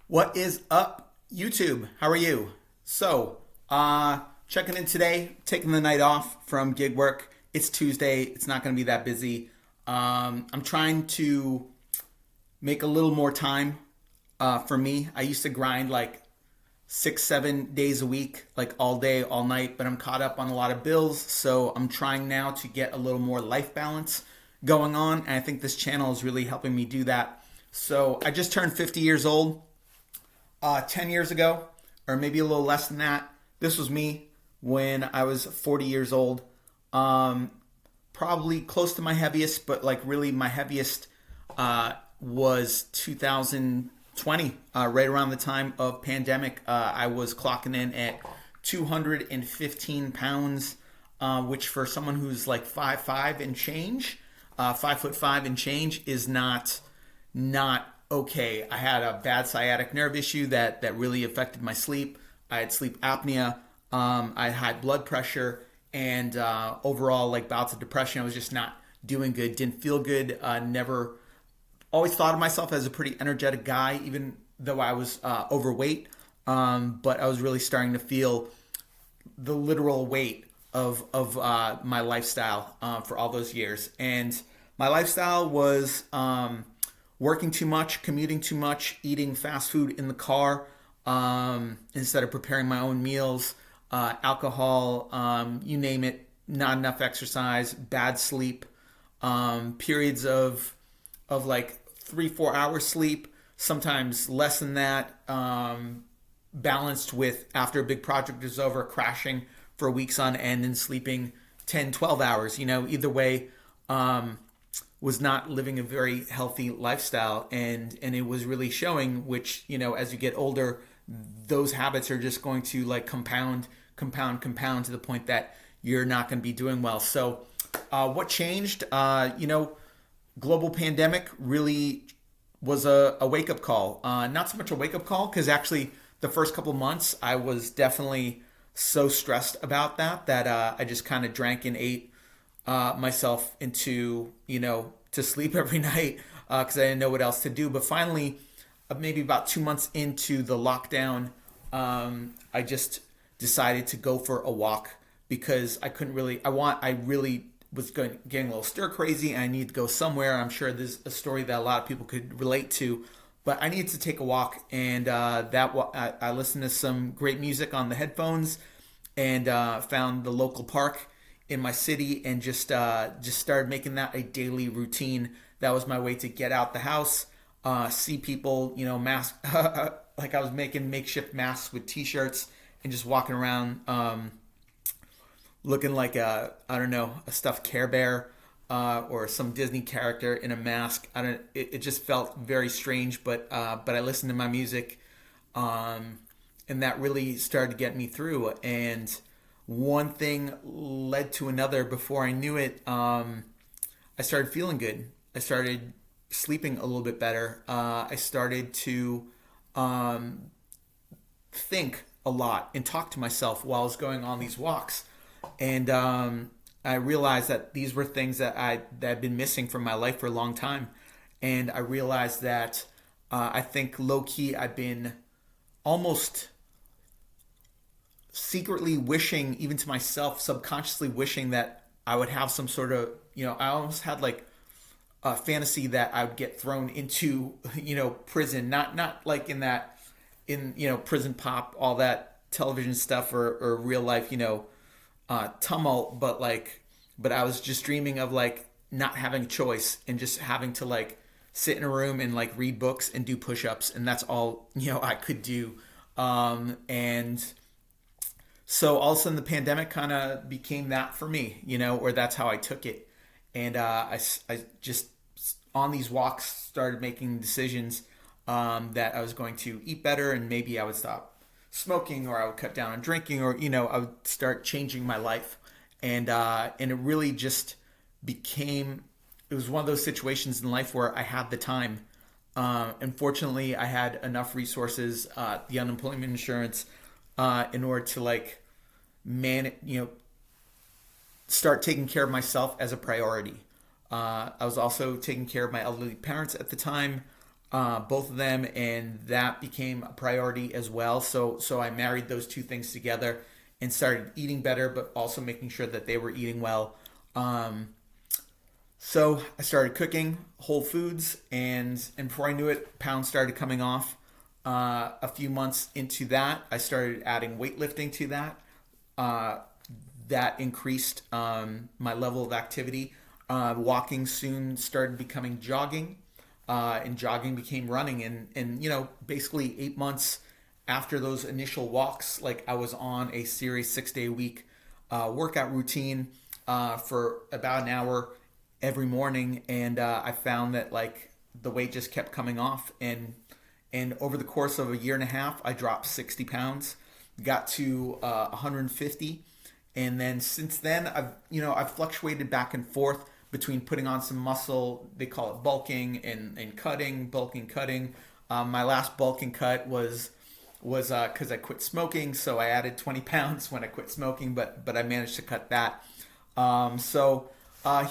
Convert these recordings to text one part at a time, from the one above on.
What is up, YouTube? How are you? Checking in today, taking the night off from gig work. It's Tuesday. It's not going to be that busy. I'm trying to make a little more time for me. I used to grind like 6, 7 days a week, like all day, all night, but I'm caught up on a lot of bills. So I'm trying now to get a little more life balance going on. And I think this channel is really helping me do that. So I just turned 50 years old 10 years ago, or maybe a little less than that. This was me when I was 40 years old. Probably close to my heaviest, but like really my heaviest was 2020, right around the time of pandemic. I was clocking in at 215 pounds, which for someone who's like 5'5" and change, 5'5" and change is not okay. I had a bad sciatic nerve issue that really affected my sleep. I had sleep apnea. I had high blood pressure, and overall like bouts of depression. I was just not doing good. Didn't feel good. Never always thought of myself as a pretty energetic guy, even though I was overweight. But I was really starting to feel the literal weight of my lifestyle for all those years. And my lifestyle was working too much, commuting too much, eating fast food in the car instead of preparing my own meals, alcohol, you name it, not enough exercise, bad sleep, periods of like 3-4 hours sleep, sometimes less than that, balanced with after a big project is over, crashing for weeks on end and sleeping 10-12 hours. Either way, was not living a very healthy lifestyle, and it was really showing, which, as you get older, those habits are just going to like compound to the point that you're not going to be doing well. So what changed? Global pandemic really was a wake-up call. Not so much a wake-up call, because actually the first couple months I was definitely so stressed about that I just kind of drank and ate myself into, to sleep every night because I didn't know what else to do. But finally, maybe about 2 months into the lockdown, I just decided to go for a walk because I really was getting a little stir crazy and I needed to go somewhere. I'm sure there's a story that a lot of people could relate to, but I needed to take a walk, and I listened to some great music on the headphones and found the local park in my city and just started making that a daily routine. That was my way to get out the house, see people, mask like I was making makeshift masks with t-shirts and just walking around looking like a stuffed Care Bear or some Disney character in a mask. It just felt very strange, but I listened to my music, and that really started to get me through. And one thing led to another. Before I knew it, I started feeling good. I started sleeping a little bit better. I started to think a lot and talk to myself while I was going on these walks. And I realized that these were things that I'd been missing from my life for a long time. And I realized that I think low-key I've been almost secretly wishing, even to myself, subconsciously wishing that I would have some sort of, I almost had like a fantasy that I would get thrown into, prison, not like in prison pop, all that television stuff or real life, tumult, but I was just dreaming of like not having a choice and just having to like sit in a room and like read books and do push-ups, and that's all I could do. And so all of a sudden the pandemic kind of became that for me, or that's how I took it. And I just on these walks started making decisions that I was going to eat better, and maybe I would stop smoking, or I would cut down on drinking, or I would start changing my life. And it really just became, it was one of those situations in life where I had the time. Unfortunately, I had enough resources, the unemployment insurance, in order to like start taking care of myself as a priority. I was also taking care of my elderly parents at the time. both of them, and that became a priority as well. So I married those two things together and started eating better, but also making sure that they were eating well. Um, so I started cooking whole foods, and before I knew it, pounds started coming off. A few months into that, I started adding weightlifting to that. Uh, that increased my level of activity. Walking soon started becoming jogging, and jogging became running. And basically 8 months after those initial walks, like I was on a series 6 day a week workout routine for about an hour every morning, and I found that like the weight just kept coming off, and over the course of a year and a half, I dropped 60 pounds, got to 150, and then since then I've fluctuated back and forth between putting on some muscle. They call it bulking and cutting, bulking, cutting. My last bulk and cut was because I quit smoking, so I added 20 pounds when I quit smoking, but I managed to cut that.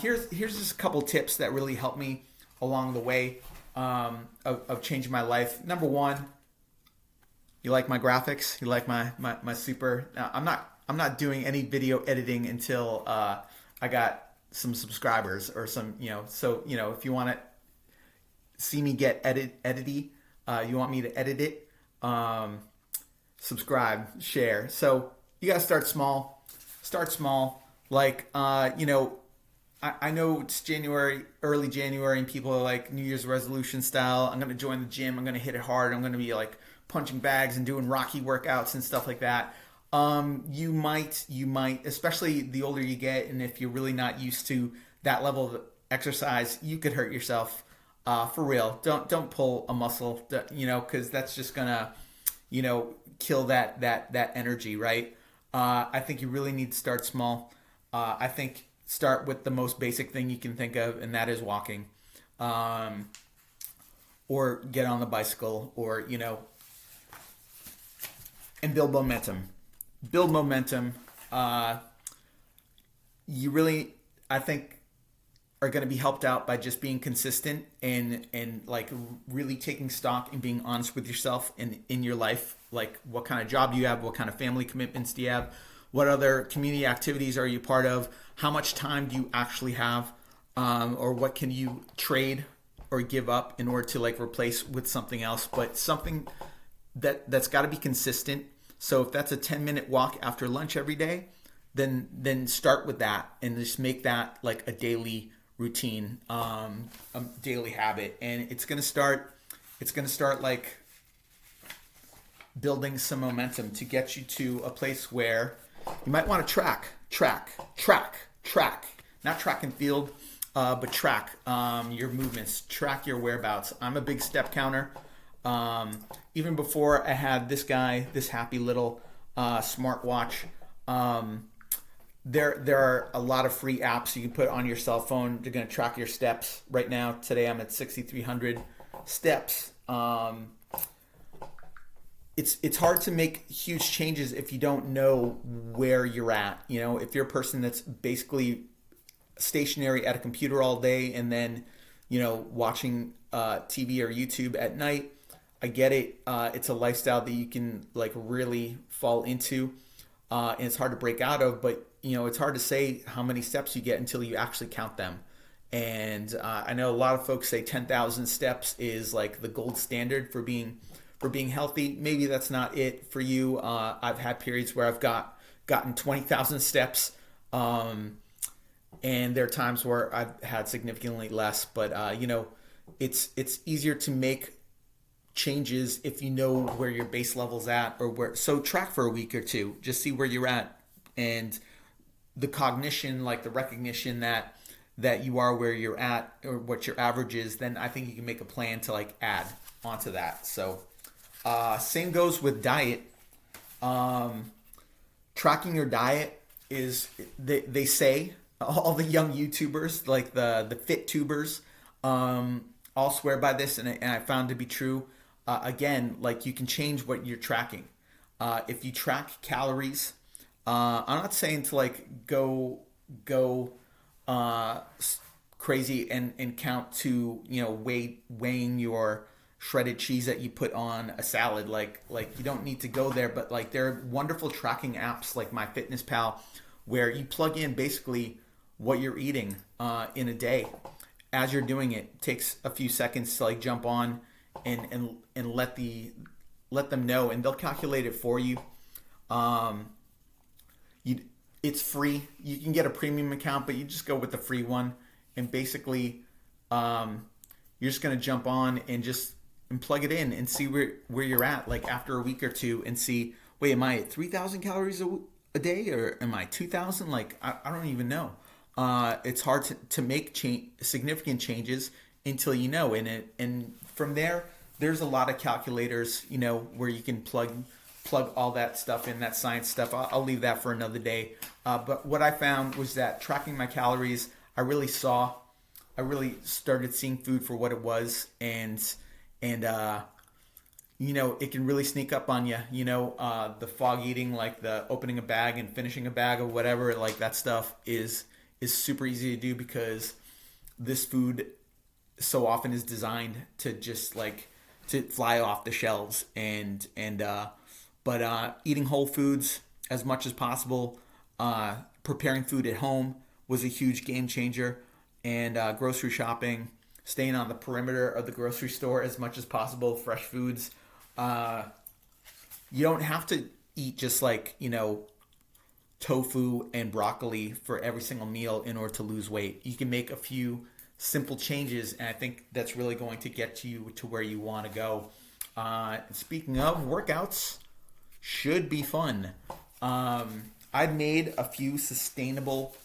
Here's just a couple tips that really helped me along the way of changing my life. Number one, you like my graphics? You like my super? I'm not doing any video editing until I got some subscribers or some So if you want to see me get edity, you want me to edit it, subscribe, share. So you gotta start small. Start small. Like I know it's January, early January, and people are like New Year's resolution style. I'm gonna join the gym. I'm gonna hit it hard. I'm gonna be like punching bags and doing Rocky workouts and stuff like that. You might, especially the older you get, and if you're really not used to that level of exercise, you could hurt yourself. For real. Don't pull a muscle, because that's just gonna, kill that energy, right? I think you really need to start small. I think start with the most basic thing you can think of, and that is walking, or get on the bicycle, or and build momentum. Build momentum. You really, I think, are going to be helped out by just being consistent and like really taking stock and being honest with yourself in your life. Like, what kind of job do you have? What kind of family commitments do you have? What other community activities are you part of? How much time do you actually have? Or what can you trade or give up in order to like replace with something else? But something that's got to be consistent. So if that's a 10-minute walk after lunch every day, then start with that and just make that like a daily routine, a daily habit. And it's gonna start like building some momentum to get you to a place where you might want to track, not track and field, but track your movements, track your whereabouts. I'm a big step counter. Even before I had this happy little smartwatch, there are a lot of free apps you can put on your cell phone. They're going to track your steps. Right now, today I'm at 6,300 steps. It's hard to make huge changes if you don't know where you're at. If you're a person that's basically stationary at a computer all day and then watching TV or YouTube at night, I get it. It's a lifestyle that you can like really fall into, and it's hard to break out of. But it's hard to say how many steps you get until you actually count them. And I know a lot of folks say 10,000 steps is like the gold standard for being healthy. Maybe that's not it for you. I've had periods where I've gotten 20,000 steps, and there are times where I've had significantly less. But it's easier to make changes if you know where your base level's at, or where. So track for a week or two, just see where you're at, and the cognition, like the recognition that you are where you're at or what your average is. Then I think you can make a plan to like add onto that. So same goes with diet. Tracking your diet is, they say, all the young YouTubers, like the fit tubers, all swear by this, and I found to be true. Again, like you can change what you're tracking. If you track calories, I'm not saying to like go crazy and count to weighing your shredded cheese that you put on a salad. Like you don't need to go there, but like there are wonderful tracking apps like MyFitnessPal where you plug in basically what you're eating in a day as you're doing it. It takes a few seconds to like jump on and let them know, and they'll calculate it for you. You it's free. You can get a premium account, but you just go with the free one, and basically you're just gonna jump on and plug it in and see where you're at like after a week or two, and see, wait, am I at 3,000 calories a day, or am I 2,000? Like I don't even know. It's hard to make significant changes until you know. And from there's a lot of calculators, where you can plug all that stuff in, that science stuff. I'll leave that for another day. But what I found was that tracking my calories, I really started seeing food for what it was, and it can really sneak up on you. The fog eating, like the opening a bag and finishing a bag or whatever, like that stuff is super easy to do, because this food so often is designed to just like to fly off the shelves, but eating whole foods as much as possible, preparing food at home was a huge game changer, and grocery shopping, staying on the perimeter of the grocery store as much as possible, fresh foods. You don't have to eat just like, tofu and broccoli for every single meal in order to lose weight. You can make a few simple changes, and I think that's really going to get you to where you want to go. Speaking of, workouts should be fun. I've made a few sustainable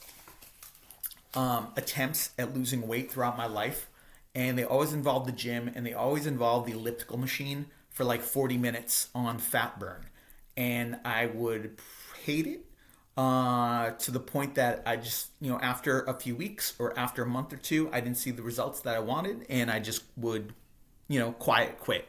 attempts at losing weight throughout my life, and they always involve the gym, and they always involve the elliptical machine for like 40 minutes on fat burn. And I would hate it to the point that I just, after a few weeks or after a month or two, I didn't see the results that I wanted, and I just would, quit.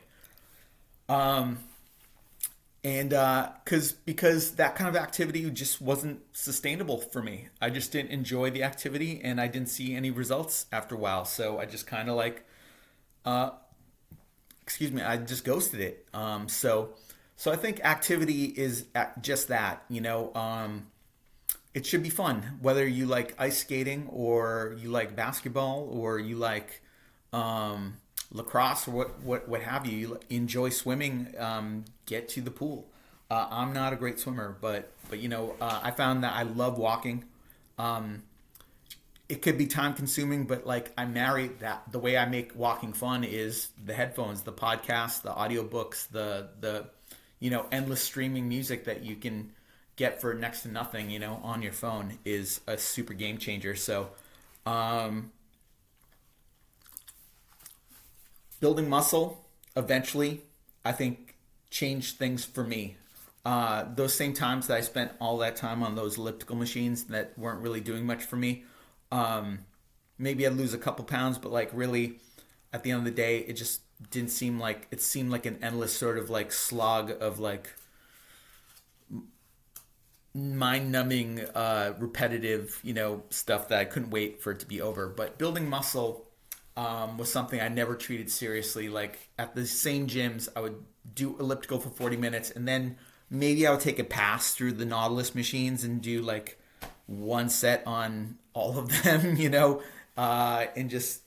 Because that kind of activity just wasn't sustainable for me. I just didn't enjoy the activity, and I didn't see any results after a while. So I just kind of I just ghosted it. So I think activity is just that, it should be fun, whether you like ice skating, or you like basketball, or you like lacrosse, or what have you. You enjoy swimming, get to the pool. I'm not a great swimmer, but I found that I love walking. It could be time consuming, but like I marry that. The way I make walking fun is the headphones, the podcasts, the audiobooks, the endless streaming music that you can get for next to nothing, on your phone, is a super game changer. So, building muscle eventually, I think, changed things for me. Those same times that I spent all that time on those elliptical machines that weren't really doing much for me, maybe I'd lose a couple pounds, but like really, at the end of the day, it just didn't seem like, it seemed like an endless sort of like slog of like mind-numbing, repetitive, stuff that I couldn't wait for it to be over. But building muscle was something I never treated seriously. Like at the same gyms, I would do elliptical for 40 minutes, and then maybe I would take a pass through the Nautilus machines and do like one set on all of them, and just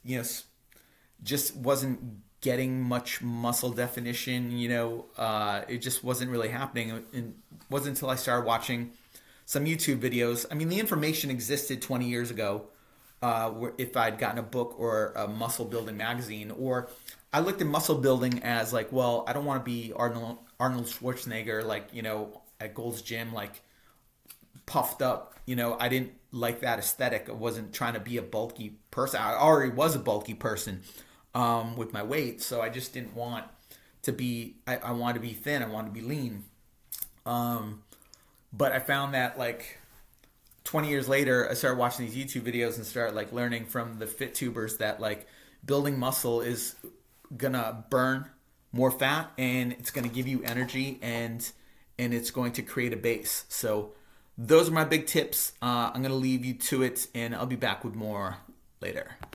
wasn't getting much muscle definition. It just wasn't really happening. It wasn't until I started watching some YouTube videos. I mean, the information existed 20 years ago, if I'd gotten a book or a muscle building magazine, or I looked at muscle building as like, well, I don't want to be Arnold Schwarzenegger, like, at Gold's Gym, like puffed up. I didn't like that aesthetic. I wasn't trying to be a bulky person. I already was a bulky person with my weight, so I just didn't want to be, I wanted to be thin, I wanted to be lean. But I found that like 20 years later, I started watching these YouTube videos and started like learning from the fit tubers that like building muscle is gonna burn more fat, and it's gonna give you energy, and it's going to create a base. So those are my big tips. I'm gonna leave you to it, and I'll be back with more later.